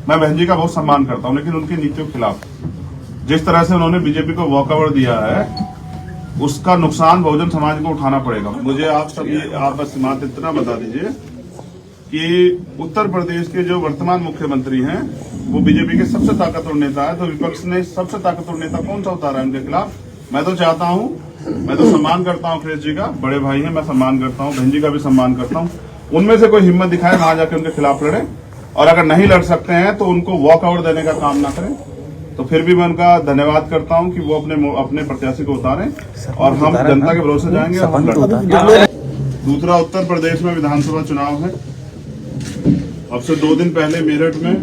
मैं बहन जी का बहुत सम्मान करता हूं, लेकिन उनकी नीतियों के खिलाफ जिस तरह से उन्होंने बीजेपी को वॉकओवर दिया है, उसका नुकसान बहुजन समाज को उठाना पड़ेगा। मुझे आप बस मात्र इतना बता दीजिए कि उत्तर प्रदेश के जो वर्तमान मुख्यमंत्री हैं वो बीजेपी के सबसे ताकतवर नेता है, तो विपक्ष ने सबसे ताकतवर नेता कौन सा उतारा है उनके खिलाफ? मैं तो चाहता हूं, मैं तो सम्मान करता हूं अखिलेश जी का, बड़े भाई हैं, मैं सम्मान करता हूं, बहन जी का भी सम्मान करता हूं, उनमें से कोई हिम्मत दिखाए वहां जाके उनके खिलाफ लड़े, और अगर नहीं लड़ सकते हैं तो उनको वॉक आउट देने का काम ना करें। तो फिर भी मैं उनका धन्यवाद करता हूं कि वो अपने प्रत्याशी को उतारें और हम जनता के भरोसे जाएंगे और हम लड़ेंगे। दूसरा, उत्तर प्रदेश में विधानसभा चुनाव है। अब से 2 दिन पहले मेरठ में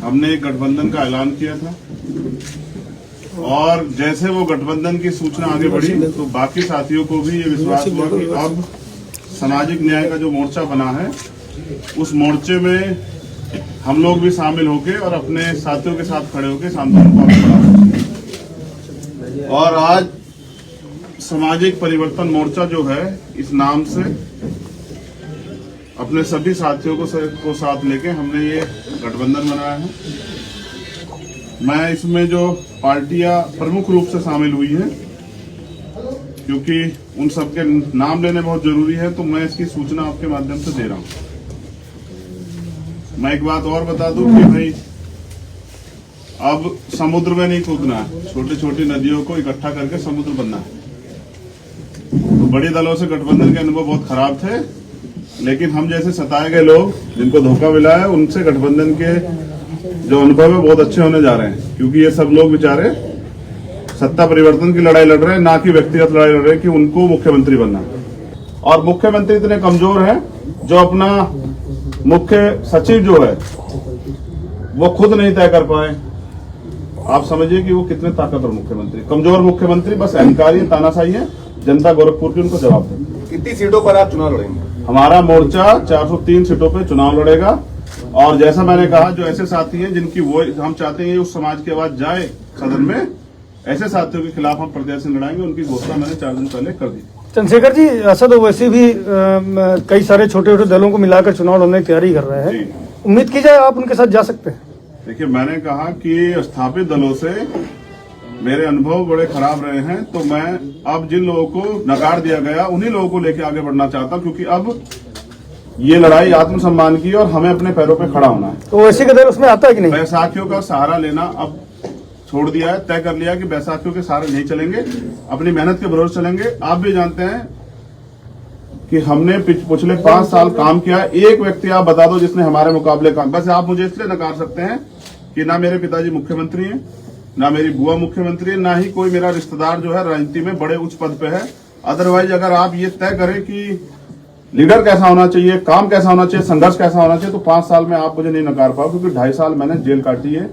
हमने एक गठबंधन का ऐलान किया था, और जैसे वो गठबंधन की सूचना आगे बढ़ी तो बाकी साथियों को भी ये विश्वास हुआ कि अब सामाजिक न्याय का जो मोर्चा बना है उस मोर्चे में हम लोग भी शामिल होके और अपने साथियों के साथ खड़े होके आंदोलन को आगे बढ़ा। और आज सामाजिक परिवर्तन मोर्चा जो है, इस नाम से अपने सभी साथियों को साथ लेके हमने ये गठबंधन बनाया है। मैं इसमें जो पार्टियां प्रमुख रूप से शामिल हुई हैं, क्योंकि उन सबके नाम लेने बहुत जरूरी है, तो मैं इसकी सूचना आपके माध्यम से दे रहा हूं। मैं एक बात और बता दूं कि भाई अब समुद्र में नहीं कूदना है, छोटी छोटी नदियों को इकट्ठा करके समुद्र बनना है। तो बड़ी दलों से गठबंधन के अनुभव बहुत खराब थे, लेकिन हम जैसे सताए गए लोग जिनको धोखा मिला है, उनसे गठबंधन के जो अनुभव है बहुत अच्छे होने जा रहे हैं, क्योंकि ये सब लोग बेचारे सत्ता परिवर्तन की लड़ाई लड़ रहे हैं, ना कि व्यक्तिगत लड़ाई लड़ रहे हैं कि उनको मुख्यमंत्री बनना। और मुख्यमंत्री इतने कमजोर हैं जो अपना मुख्य सचिव जो है वो खुद नहीं तय कर पाए। आप समझिए कि वो कितने ताकतवर मुख्यमंत्री, कमजोर मुख्यमंत्री, बस अहंकारी है, तानाशाही है, जनता गोरखपुर की उनको जवाब दे। कितनी सीटों पर आप चुनाव लड़ेंगे? हमारा मोर्चा 403 सीटों पे चुनाव लड़ेगा, और जैसा मैंने कहा, जो ऐसे साथी हैं जिनकी वो हम चाहते हैं उस समाज की आवाज जाए सदन में, ऐसे साथियों के खिलाफ हम प्रत्याशी लड़ाएंगे। उनकी घोषणा मैंने 4 दिन पहले कर दी। चंद्रशेखर जी, असद ओवैसी भी कई सारे छोटे छोटे दलों को मिलाकर चुनाव लड़ने की तैयारी कर रहे हैं, उम्मीद की जाए आप उनके साथ जा सकते हैं? देखिए, मैंने कहा कि स्थापित दलों से मेरे अनुभव बड़े खराब रहे हैं, तो मैं अब जिन लोगों को नकार दिया गया उन्हीं लोगों को लेकर आगे बढ़ना चाहता हूं, क्योंकि अब ये लड़ाई आत्मसम्मान की और हमें अपने पैरों पे खड़ा होना है। तो वैसे का दल उसमें आता है कि नहीं? बैसाखियों का सहारा लेना अब छोड़ दिया है, तय कर लिया कि बैसाखियों के सहारे नहीं चलेंगे, अपनी मेहनत के भरोसे चलेंगे। आप भी जानते हैं कि हमने पिछले 5 साल काम किया। एक व्यक्ति आप बता दो जिसने हमारे मुकाबले काम, बस आप मुझे इसलिए नकार सकते हैं कि ना मेरे पिताजी मुख्यमंत्री हैं, ना मेरी बुआ मुख्यमंत्री है, ना ही कोई मेरा रिश्तेदार जो है राजनीति में बड़े उच्च पद पे है। अदरवाइज अगर आप ये तय करें कि लीडर कैसा होना चाहिए, काम कैसा होना चाहिए, संघर्ष कैसा होना चाहिए, तो 5 साल में आप मुझे नहीं नकार पाओ, क्योंकि 2.5 साल मैंने जेल काटी है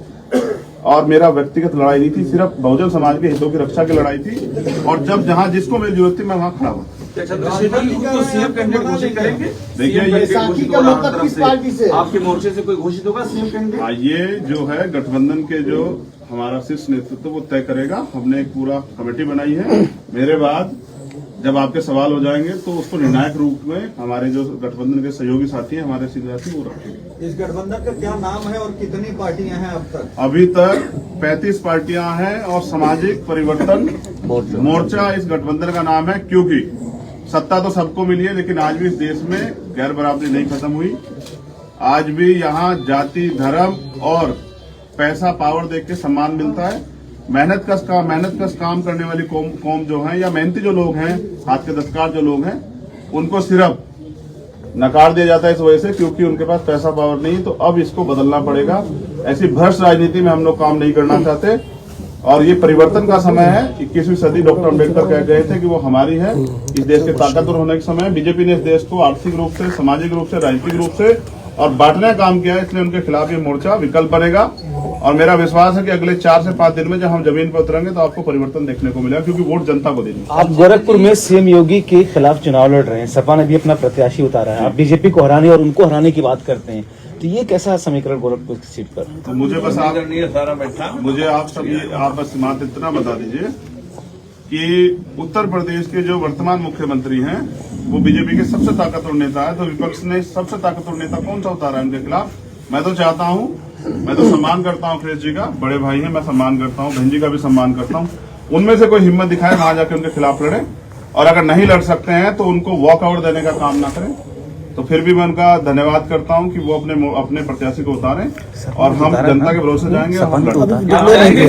और मेरा व्यक्तिगत लड़ाई नहीं थी, सिर्फ बहुजन समाज के हितों की रक्षा की लड़ाई थी। और जब जहां जिसको मेरी जरूरत थी मैं वहां खड़ा हुआ। सीएम कैंडिडेट घोषित करेंगे? देखिए, ये आपके मोर्चे से कोई घोषित होगा सीएम कैंडिडेट? ये जो है गठबंधन के जो हमारा शीर्ष नेतृत्व वो तय करेगा। हमने एक पूरा कमेटी बनाई है। मेरे बाद जब आपके सवाल हो जाएंगे तो उसको निर्णायक रूप में हमारे जो गठबंधन के सहयोगी साथी हैं, हमारे सीधे साथी, वो रखेंगे। इस गठबंधन का क्या नाम है और कितनी पार्टियां हैं अब तक? अभी तक 35 पार्टियां हैं और सामाजिक परिवर्तन मोर्चा इस गठबंधन का नाम है, क्योंकि सत्ता तो सबको मिली है, लेकिन आज भी इस देश में गैर बराबरी नहीं खत्म हुई। आज भी यहाँ जाति, धर्म और पैसा, पावर देख के सम्मान मिलता है। मेहनत कश काम करने वाली कौम जो है, या मेहनती जो लोग हैं, हाथ के दस्तकार जो लोग हैं, उनको सिर्फ नकार दिया जाता है इस वजह से क्योंकि उनके पास पैसा, पावर नहीं। तो अब इसको बदलना पड़ेगा। ऐसी भ्रष्ट राजनीति में हम लोग काम नहीं करना चाहते, और ये परिवर्तन का समय है। 21वीं सदी डॉक्टर अम्बेडकर कह गए थे कि वो हमारी है, इस देश के ताकतवर होने के समय। बीजेपी ने इस देश को आर्थिक रूप से, सामाजिक रूप से, राजनीतिक रूप से और बांटने का काम किया है, इसलिए उनके खिलाफ ये मोर्चा विकल्प बनेगा। और मेरा विश्वास है कि अगले 4 से 5 दिन में जब हम जमीन पर उतरेंगे तो आपको परिवर्तन देखने को मिलेगा, क्योंकि वोट जनता को देनी। आप गोरखपुर में सीएम योगी के खिलाफ चुनाव लड़ रहे हैं, सपा ने भी अपना प्रत्याशी उतारा है, आप बीजेपी को हराने और उनको हराने की बात करते हैं, तो ये कैसा समीकरण गोरखपुर की सीट पर? तो मुझे बस आप बस मात्र इतना बता दीजिए कि उत्तर प्रदेश के जो वर्तमान मुख्यमंत्री हैं वो बीजेपी के सबसे ताकतवर नेता है, तो विपक्ष ने सबसे ताकतवर नेता कौन सा उतारा है उनके खिलाफ? मैं तो चाहता हूं, मैं तो सम्मान करता हूं अखिलेश जी का, बड़े भाई हैं, मैं सम्मान करता हूं, बहन जी का भी सम्मान करता हूं। उनमें से कोई हिम्मत दिखाए वहां जाके उनके खिलाफ लड़े, और अगर नहीं लड़ सकते हैं तो उनको वॉकआउट देने का काम ना करें। तो फिर भी मैं उनका धन्यवाद करता हूं कि वो अपने प्रत्याशी को उतारें, और हम जनता के भरोसे जाएंगे और हम लड़ेंगे।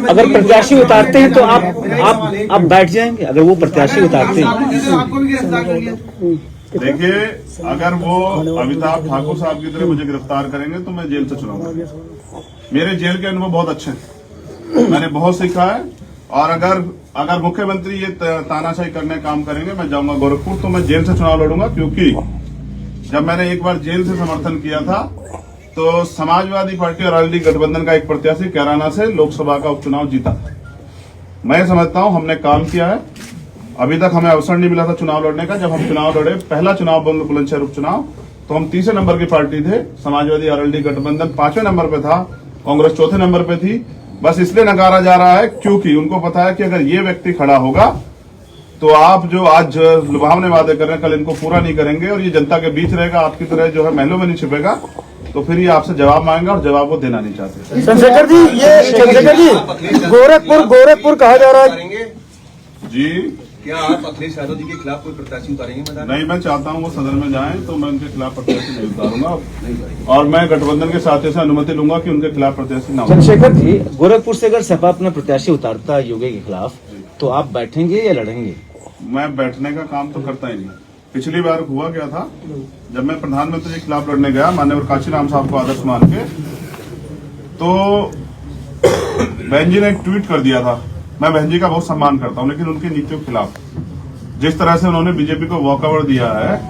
अगर प्रत्याशी उतारते हैं तो आप बैठ जाएंगे, अगर वो प्रत्याशी उतारते हैं। देखिए, अगर वो अमिताभ ठाकुर साहब की तरह मुझे गिरफ्तार करेंगे तो मैं जेल से चुनाऊंगा। मेरे जेल के अनुभव बहुत अच्छे हैं, मैंने बहुत सीखा है। और अगर मुख्यमंत्री ये तानाशाही करने का काम करेंगे, मैं जाऊंगा गोरखपुर, तो मैं जेल से चुनाव लड़ूंगा। क्योंकि जब मैंने एक बार जेल से समर्थन किया था तो समाजवादी पार्टी और आरएलडी गठबंधन का एक प्रत्याशी कैराना से लोकसभा का उपचुनाव जीता था। मैं समझता हूं हमने काम किया है। अभी तक हमें अवसर नहीं मिला था चुनाव लड़ने का। जब हम चुनाव लड़े, पहला चुनाव बुलंदशहर उपचुनाव, तो हम तीसरे नंबर की पार्टी थे, समाजवादी आरएलडी गठबंधन 5वें नंबर पे था, कांग्रेस 4थे नंबर पे थी। बस इसलिए नकारा जा रहा है क्योंकि उनको पता है कि अगर ये व्यक्ति खड़ा होगा तो आप जो आज लुभावने वादे कर रहे हैं, कल इनको पूरा नहीं करेंगे, और ये जनता के बीच रहेगा, आपकी तरह जो है महलों में नहीं छिपेगा, तो फिर ये आपसे जवाब मांगेगा, और जवाब वो देना नहीं चाहते। चंद्रशेखर जी गोरखपुर कहा जा रहा है जी, क्या आप अखिलेश यादव जी के खिलाफ कोई प्रत्याशी उतारेंगे मैदान? नहीं, मैं चाहता हूं वो सदन में जाएं तो मैं उनके खिलाफ प्रत्याशी नहीं उतारूंगा, और मैं गठबंधन के साथियों से अनुमति लूंगा कि उनके खिलाफ प्रत्याशी ना हो। चंद्रशेखर जी, गोरखपुर से अगर सपा अपना प्रत्याशी उतारता है योगी के खिलाफ, तो आप बैठेंगे या लड़ेंगे? मैं बैठने का काम तो करता ही नहीं। पिछली बार हुआ क्या था, जब मैं प्रधानमंत्री के खिलाफ लड़ने गया, माननीय काशीराम साहब को आदर्श मान के, तो बहन जी ने एक ट्वीट कर दिया था। मैं बहन जी का बहुत सम्मान करता हूं, लेकिन उनकी नीतियों के खिलाफ जिस तरह से उन्होंने बीजेपी को वॉकआउट दिया है,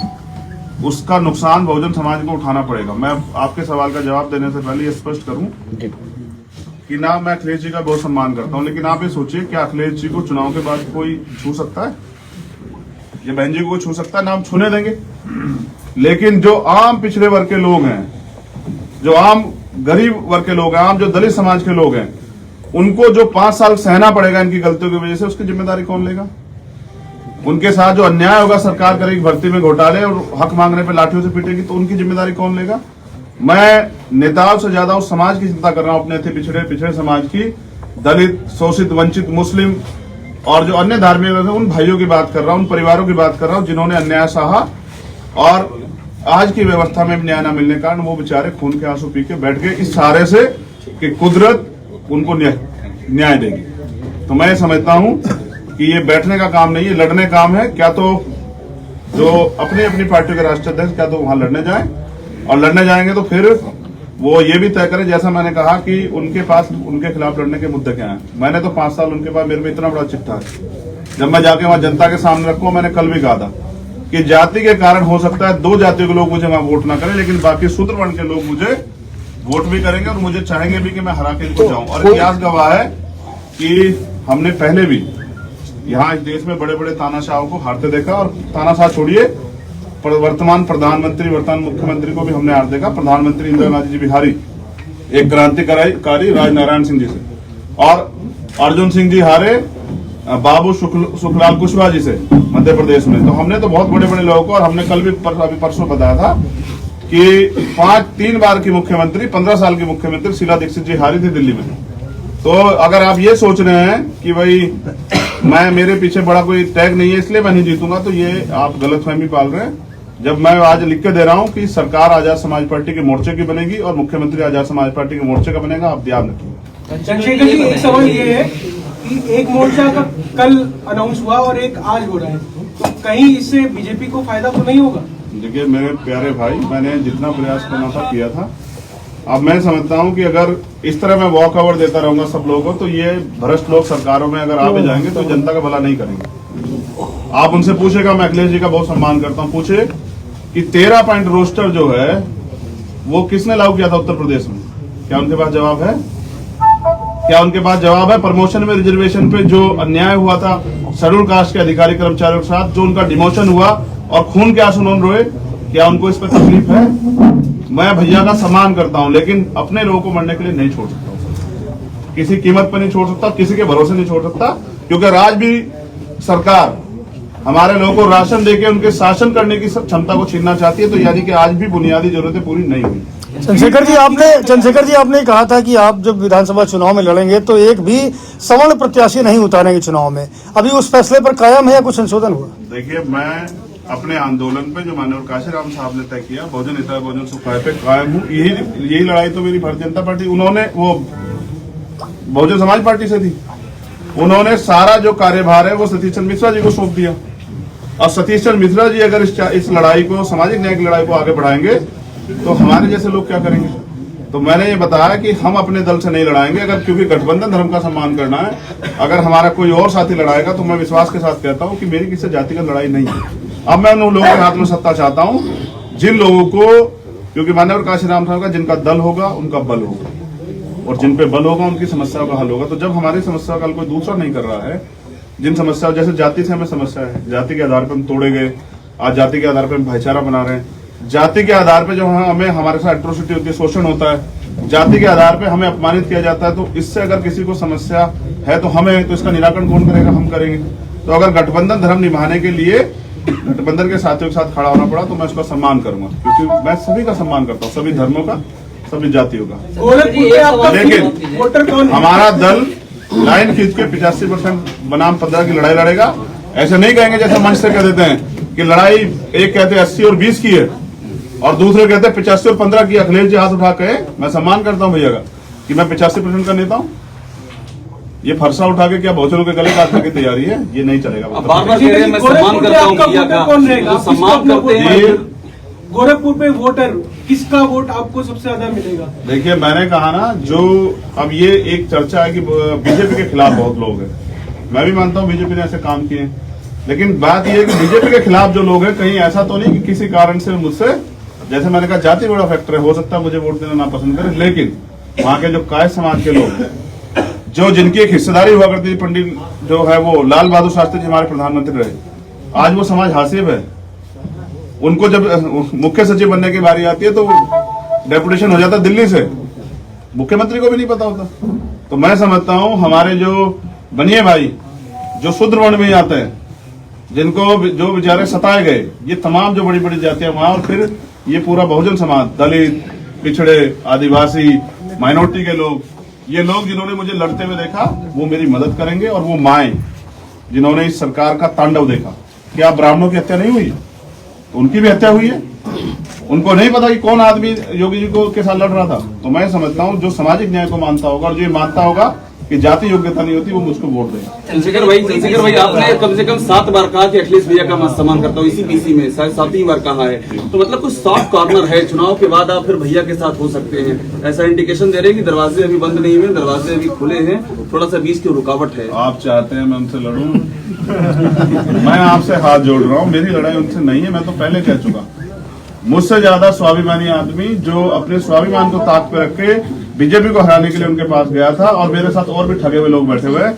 उसका नुकसान बहुजन समाज को उठाना पड़ेगा। मैं आपके सवाल का जवाब देने से पहले ये स्पष्ट करूं कि ना, मैं अखिलेश जी का बहुत सम्मान करता हूं, लेकिन आप ये सोचिए, क्या अखिलेश जी को चुनाव के बाद कोई छू सकता है? ये बहन जी को छू सकता है? ना हम छूने देंगे। लेकिन जो आम पिछड़े वर्ग के लोग हैं, जो आम गरीब वर्ग के लोग हैं, आम जो दलित समाज के लोग हैं, उनको जो 5 साल सहना पड़ेगा इनकी गलतियों की वजह से, उसकी जिम्मेदारी कौन लेगा? उनके साथ जो अन्याय होगा, सरकार करेगी भर्ती में घोटाले और हक मांगने पे लाठियों से पीटेगी, तो उनकी जिम्मेदारी कौन लेगा? मैं नेताओं से ज्यादा उस समाज की चिंता कर रहा हूं, अपने थे पिछड़े समाज की, दलित, शोषित, वंचित, मुस्लिम और जो अन्य धार्मिक हैं, उन भाइयों की बात कर रहा हूं, उन परिवारों की बात कर रहा हूं जिन्होंने अन्याय सहा, और आज की व्यवस्था में न्याय न मिलने के कारण वो बेचारे खून के आंसू पी के बैठ गए इस सहारे से कि कुदरत उनको न्याय देगी। तो मैं समझता हूं कि ये बैठने का काम नहीं है, लड़ने का काम है। क्या तो जो अपनी पार्टी के राष्ट्रीय अध्यक्ष, क्या तो वहां लड़ने जाएं, और लड़ने जाएंगे तो फिर वो ये भी तय करें, जैसा मैंने कहा कि उनके पास उनके खिलाफ लड़ने के मुद्दे क्या हैं। मैंने तो 5 साल उनके पास, मेरे में इतना बड़ा चिट्ठा है, जब मैं जाके वहां जनता के सामने रखूं। मैंने कल भी कहा था कि जाति के कारण हो सकता है 2 जातियों के लोग मुझे वहां वोट ना करें, लेकिन बाकी शूद्र वर्ण के लोग मुझे वोट भी करेंगे और मुझे चाहेंगे भी कि मैं हरा के इनको जाऊं। और इतिहास गवाह है कि हमने पहले भी यहाँ इस देश में बड़े बड़े तानाशाहों को हारते देखा, और तानाशाह छोड़िए, वर्तमान प्रधानमंत्री, वर्तमान मुख्यमंत्री को भी हमने हार देखा। प्रधानमंत्री इंदिरा गांधी जी भी हारी एक क्रांतिकारी राजनारायण सिंह जी से, और अर्जुन सिंह जी हारे बाबू सुखलाल कुशवाहा जी से मध्य प्रदेश में। तो हमने तो बहुत बड़े बड़े लोगों को, और हमने कल भी अभी परसों बताया था कि 3 बार की मुख्यमंत्री, 15 साल की मुख्यमंत्री शीला दीक्षित जी हारी थी दिल्ली में। तो अगर आप ये सोच रहे हैं कि भाई मेरे पीछे बड़ा कोई टैग नहीं है इसलिए मैं नहीं जीतूंगा, तो ये आप गलतफहमी पाल रहे हैं। जब मैं आज लिख के दे रहा हूं कि सरकार आजाद समाज पार्टी के मोर्चे की बनेगी और मुख्यमंत्री आजाद समाज पार्टी के मोर्चे का बनेगा, आप ध्यान रखिए। चंद्रशेखर जी, एक सवाल ये है कि एक मोर्चा का कल अनाउंस हुआ और एक आज हो रहा है, तो कहीं इससे बीजेपी को फायदा तो नहीं होगा? देखिए मेरे प्यारे भाई, मैंने जितना प्रयास करना था किया था। अब मैं समझता हूं कि अगर इस तरह मैं वॉकआउट देता रहूंगा सब लोगों को, तो ये भ्रष्ट लोग सरकारों में अगर आ भी जाएंगे तो जनता का भला नहीं करेंगे। आप उनसे पूछेगा, मैं अखिलेश जी का बहुत सम्मान करता हूं, पूछे कि 13 पॉइंट रोस्टर जो है वो किसने लागू किया था उत्तर प्रदेश में? क्या उनके पास जवाब है? क्या उनके पास जवाब है? प्रमोशन में रिजर्वेशन पे जो अन्याय हुआ था शेड्यूल कास्ट के अधिकारी कर्मचारियों के साथ, जो उनका डिमोशन हुआ और खून के आंसू उन्होंने रोए, क्या उनको इस पर तकलीफ है? मैं भैया का सम्मान करता हूं, लेकिन अपने लोगों को मरने के लिए नहीं छोड़ सकता, किसी कीमत पर नहीं छोड़ सकता, किसी के भरोसे नहीं छोड़ सकता, क्योंकि आज भी सरकार हमारे लोगों को राशन देके उनके शासन करने की क्षमता को छीनना चाहती है। तो यानी कि आज भी बुनियादी जरूरतें पूरी नहीं हुई। चंद्रशेखर जी आपने कहा था कि आप जब विधानसभा चुनाव में लड़ेंगे तो एक भी सवर्ण प्रत्याशी नहीं उतारेंगे चुनाव में। अभी उस फैसले पर कायम है या कुछ संशोधन हुआ? देखिए, मैं अपने आंदोलन पे जो माननीय काशीराम साहब ने तय किया, बहुजन हिताय बहुजन सुखाय पे कायम हूँ। यही लड़ाई तो मेरी भारतीय जनता पार्टी, उन्होंने वो बहुजन समाज पार्टी से थी, उन्होंने सारा जो कार्यभार है वो सतीश चंद्र मिश्रा जी को सौंप दिया। और सतीश चंद्र मिश्रा जी अगर इस लड़ाई को, सामाजिक न्याय की लड़ाई को आगे बढ़ाएंगे तो हमारे जैसे लोग क्या करेंगे? तो मैंने ये बताया कि हम अपने दल से नहीं लड़ाएंगे, अगर क्योंकि गठबंधन धर्म का सम्मान करना है। अगर हमारा कोई और साथी लड़ाएगा तो मैं विश्वास के साथ कहता हूं कि मेरी किसी जातिगत लड़ाई नहीं है। अब मैं उन लोगों के हाथ में सत्ता चाहता हूं जिन लोगों को, क्योंकि माननीय काशीराम साहब का जिनका दल होगा उनका बल होगा, और जिन पे बल होगा उनकी समस्याओं का हल होगा। तो जब हमारी समस्या का हल कोई दूसरा नहीं कर रहा है, जिन समस्याओं, जैसे जाति से हमें समस्या है, जाति के आधार पर हम तोड़े गए, आज जाति के आधार पर हम भाईचारा बना रहे हैं। जाति के आधार पर जो हमें, हमारे साथ एट्रोसिटी होती है, शोषण होता है, जाति के आधार पर हमें अपमानित किया जाता है। तो इससे अगर किसी को समस्या है तो हमें, तो इसका निराकरण कौन करेगा? हम करेंगे। तो अगर गठबंधन धर्म निभाने के लिए गठबंधन के साथियों के साथ खड़ा होना पड़ा तो मैं उसका सम्मान करूंगा, क्योंकि मैं सभी का सम्मान करता हूँ, सभी धर्मों का, सभी जातियों का। लेकिन वोटर कौन? हमारा दल लाइन खींच के 85% बनाम 15 की लड़ाई लड़ेगा। ऐसे नहीं कहेंगे जैसे मंच से कह देते हैं कि लड़ाई, एक कहते हैं 80 और 20 की है और दूसरे कहते हैं 85 और 15 की। अखिलेश जी हाथ उठा के, मैं सम्मान करता हूं भैया का कि मैं 85% का नेता हूं। ये फरसा उठा के क्या बहुजनों के गले काटने की तैयारी है? ये नहीं चलेगा। बार-बार कह रहे हैं मैं सम्मान करता हूं भैया का, कौन रहेगा? सम्मान करते हैं। गोरखपुर पे वोटर, किसका वोट आपको सबसे ज्यादा मिलेगा? देखिए, मैंने कहा ना, जो अब ये एक चर्चा है कि बीजेपी के खिलाफ बहुत लोग हैं। मैं भी मानता हूं बीजेपी ने ऐसे काम किए, लेकिन बात यह है कि बीजेपी के खिलाफ जो लोग हैं, कहीं ऐसा तो नहीं कि किसी कारण से मुझसे, जैसे मैंने कहा, जाति बड़ा फैक्टर है, हो सकता है मुझे वोट देना ना पसंद करें, लेकिन वहां के जो काय समाज के लोग, जो जिनकी एक हिस्सेदारी हुआ करती थी, पंडित जो है वो लाल बहादुर शास्त्री जी हमारे प्रधानमंत्री रहे, आज वो समाज हासिब है। उनको जब मुख्य सचिव बनने की बारी आती है तो डेपुटेशन हो जाता दिल्ली से, मुख्यमंत्री को भी नहीं पता होता। तो मैं समझता हूं हमारे जो बनिए भाई, जो शूद्र वर्ण में आते हैं, जिनको जो बेचारे सताए गए, ये तमाम जो बड़ी बड़ी जातियां वहां, और फिर ये पूरा बहुजन समाज, दलित, पिछड़े, आदिवासी, माइनॉरिटी के लोग, ये लोग जिन्होंने मुझे लड़ते हुए देखा वो मेरी मदद करेंगे। और वो माएं जिन्होंने इस सरकार का तांडव देखा, क्या ब्राह्मणों की हत्या नहीं हुई? तो उनकी भी हत्या हुई है। उनको नहीं पता कि कौन आदमी योगी जी को के साथ लड़ रहा था। तो मैं समझता हूं जो सामाजिक न्याय को मानता होगा और जो मानता होगा कि जाति योग्यता नहीं होती, वो मुझको वोट देगा। चंद्रशेखर भाई, आपने कम से कम 7 बार कहा कि अखिलेश भैया का मैं सम्मान करता हूँ, इसी बीसी में शायद 7वीं बार कहा है। तो मतलब कुछ सॉफ्ट कॉर्नर है, चुनाव के बाद आप फिर भैया के साथ हो सकते हैं, ऐसा इंडिकेशन दे रहे हैं कि दरवाजे अभी बंद नहीं हुए, दरवाजे अभी खुले हैं, थोड़ा सा बीच की रुकावट है। आप चाहते हैं मैं उनसे लड़ूं? मैं आपसे हाथ जोड़ रहा हूं, मेरी लड़ाई उनसे नहीं है। मैं तो पहले कह चुका, मुझसे ज्यादा स्वाभिमानी आदमी जो अपने स्वाभिमान को ताक पे रख के बीजेपी को हराने के लिए उनके पास गया था, और मेरे साथ और भी ठगे हुए लोग बैठे हुए हैं,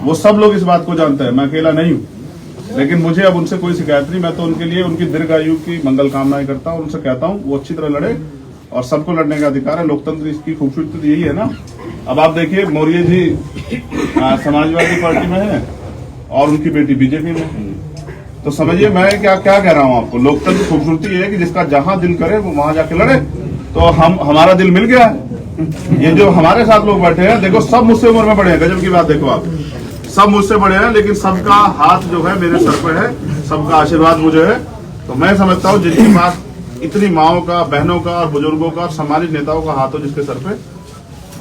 वो सब लोग इस बात को जानते हैं, मैं अकेला नहीं हूं। लेकिन मुझे अब उनसे कोई शिकायत नहीं। मैं तो उनके लिए उनकी दीर्घायु की मंगल कामनाएं करता हूं, उनसे कहता हूं वो अच्छी तरह लड़े, और सबको लड़ने का अधिकार है। लोकतंत्र इसकी खूबसूरती यही है ना। अब आप देखिए, मौर्य जी समाजवादी पार्टी में है और उनकी बेटी बीजेपी में, तो समझिए मैं क्या क्या कह रहा हूं आपको। लोकतंत्र खूबसूरती है कि जिसका जहां दिल करे वो वहां जाके लड़े। तो हमारा दिल मिल गया है। ये जो हमारे साथ लोग बैठे हैं, देखो सब मुझसे उम्र में बड़े हैं, गजब की बात देखो आप, सब मुझसे बड़े हैं, लेकिन सबका हाथ जो है मेरे सर पे है, सबका आशीर्वाद मुझे है। तो मैं समझता हूँ जिनके पास इतनी माओं का, बहनों का और बुजुर्गों का और सामाजिक नेताओं का हाथ हो जिसके सर पे,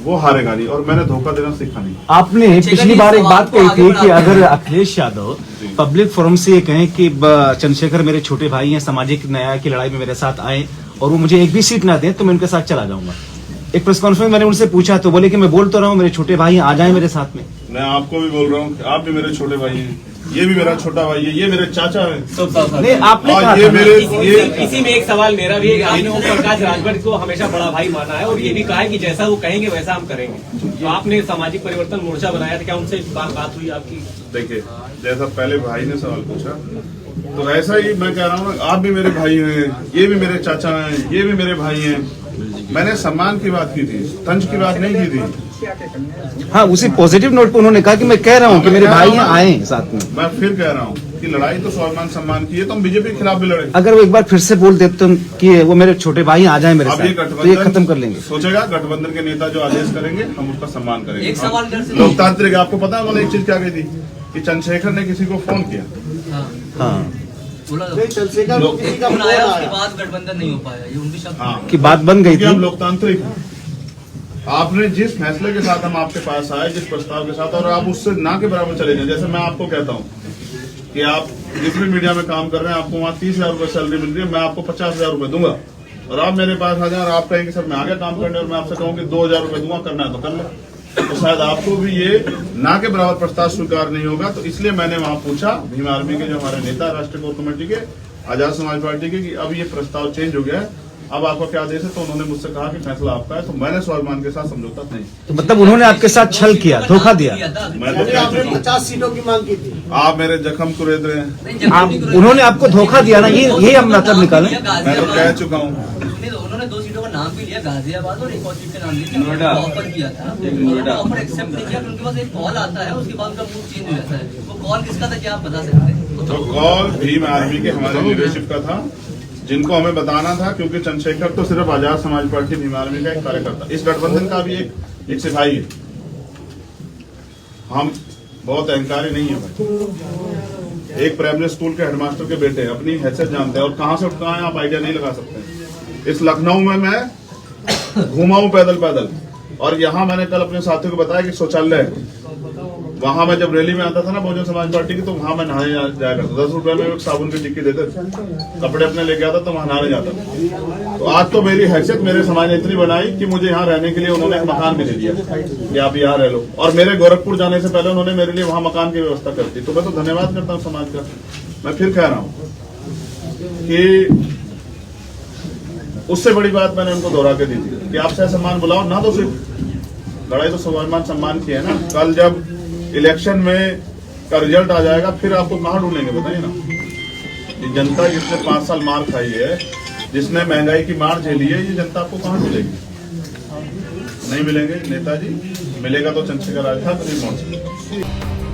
वो हारेगा नहीं। और मैंने धोखा देना सीखा नहीं। आपने पिछली बार एक बात कही थी कि अगर अखिलेश यादव पब्लिक फोरम से ये कहें कि चंद्रशेखर मेरे छोटे भाई हैं, सामाजिक न्याय की लड़ाई में मेरे साथ आए और वो मुझे एक भी सीट ना दें तो मैं उनके साथ चला जाऊंगा। एक प्रेस कॉन्फ्रेंस में मैंने उनसे पूछा तो बोले कि मैं बोल तो रहा हूँ, मेरे छोटे भाई आ जाए मेरे साथ में। मैं आपको भी बोल रहा हूँ, आप भी मेरे छोटे भाई हैं, ये भी मेरा छोटा भाई है, ये मेरे चाचा है। नहीं, आपने कहा ये था मेरे इसी में एक सवाल मेरा भी है कि आपने ओम प्रकाश राजभर को हमेशा बड़ा भाई माना है और ये भी कहा है कि जैसा वो कहेंगे वैसा हम करेंगे। तो आपने सामाजिक परिवर्तन मोर्चा बनाया था, क्या उनसे बात हुई आपकी? देखिए, जैसा पहले भाई ने सवाल पूछा, तो ऐसा ही मैं कह रहा हूँ, आप भी मेरे भाई हैं, ये भी मेरे चाचा हैं, ये भी मेरे भाई हैं। मैंने सम्मान की बात की थी, तंज की बात नहीं की थी। हाँ, उसी पॉजिटिव नोट पे उन्होंने कहा कि मैं कह रहा हूँ कि मेरे भाई आए साथ में। मैं फिर कह रहा हूँ, कि लड़ाई तो स्वाभिमान सम्मान की है, तो हम बीजेपी के खिलाफ भी लड़ेंगे। अगर वो एक बार फिर से बोल देते कि वो मेरे छोटे भाई आ जाए मेरे अब साथ, ये तो ये गठबंधन खत्म कर लेंगे। सोचेगा, गठबंधन के नेता जो आदेश करेंगे हम उसका सम्मान करेंगे। एक सवाल इधर से- लोकतांत्रिक, आपको पता है उन्होंने एक चीज क्या कही थी कि चंद्रशेखर ने किसी को फोन किया। हाँ, बोला चंद्रशेखर को किसी का फोन फोन आया, आया। उसके बाद गठबंधन नहीं हो पाया, ये उनकी शब्द। हाँ, की बात बन गई क्योंकि हम थी। लोकतांत्रिक हैं। आपने जिस फैसले के साथ हम आपके पास आए, जिस प्रस्ताव के साथ, और आप उससे ना के बराबर चले जाए। जैसे मैं आपको कहता हूँ कि आप जिस भी मीडिया में काम कर रहे हैं, आपको वहाँ 30,000 रुपए सैलरी मिल रही है, मैं आपको 50,000 रुपए दूंगा, और आप मेरे पास आ जाए और आप कहेंगे सर मैं आ गया काम करने, और मैं आपसे कहूँ कि 2,000 रुपए दूंगा, करना है तो कर लो, तो शायद आपको भी ये ना के बराबर प्रस्ताव स्वीकार नहीं होगा। तो इसलिए मैंने वहां पूछा भीम आर्मी के जो हमारे नेता राष्ट्रीय कोर कमेटी के, आजाद समाज पार्टी के, कि अब ये प्रस्ताव चेंज हो गया है, अब आपका क्या आदेश है? तो उन्होंने मुझसे कहा कि फैसला आपका है। तो मैंने स्वाभिमान के साथ समझौता नहीं। तो मतलब उन्होंने आपके साथ छल किया, धोखा दिया। मैं तो कह चुका हूं, 50 सीटों की मांग की थी। आप मेरे जख्म कुरेद रहे हैं। आप उन्होंने आपको धोखा दिया ना, ये हम मतलब निकालें। मैं तो कह चुका हूँ, उन्होंने 2 सीटों का नाम भी लिया, गाजियाबाद और एक और सीट का नाम नोएडा। लिया, ऑफर किया था। उन्होंने ऑफर एक्सेप्ट नहीं किया, उनके पास एक कॉल आता है, उसके बाद उनका मूड चेंज हो जाता है। वो कॉल किसका था, क्या आप बता सकते हैं? तो कॉल भीम आर्मी के हमारे लीडरशिप का था, जिनको हमें बताना था, क्योंकि चंद्रशेखर तो सिर्फ आजाद समाज पार्टी भीम आर्मी का एक कार्यकर्ता, इस गठबंधन का भी एक सिपाही है। हम बहुत अहंकारी नहीं है भाई। एक प्राइमरी स्कूल के हेडमास्टर के बेटे अपनी हैसियत जानते हैं, और कहां से उठता है आप आइडिया नहीं लगा सकते। इस लखनऊ में मैं घूमा हूं पैदल पैदल, और यहाँ मैंने कल अपने साथियों को बताया कि शौचालय है, वहां मैं जब रैली में आता था ना बहुजन समाज पार्टी की, तो वहां मैं नहाने जाया करता। 10 रुपए में एक साबुन की टिक्की देते थे, कपड़े अपने लेके आता तो वहां नहाने जाता था। तो आज तो मेरी हैसियत मेरे समाज ने इतनी बनाई कि मुझे यहाँ रहने के लिए उन्होंने एक मकान भी दे दिया कि आप यहाँ रह लो, और मेरे गोरखपुर जाने से पहले उन्होंने मेरे लिए वहां मकान की व्यवस्था कर दी। तो मैं तो धन्यवाद करता हूँ समाज का। मैं फिर कह रहा हूँ कि उससे बड़ी बात मैंने उनको दोहरा के दी थी कि आप सह सम्मान बुलाओ ना, तो सिर्फ लड़ाई तो स्वाभिमान सम्मान की है ना। कल जब इलेक्शन में का रिजल्ट आ जाएगा, फिर आपको कहाँ ढूंढेंगे बताइए ना। ये जनता जिसने 5 साल मार खाई है, जिसने महंगाई की मार झेली है, ये जनता आपको कहाँ मिलेगी? नहीं मिलेंगे नेताजी। मिलेगा तो चंद्रशेखर आजाद, नहीं मोर्चा।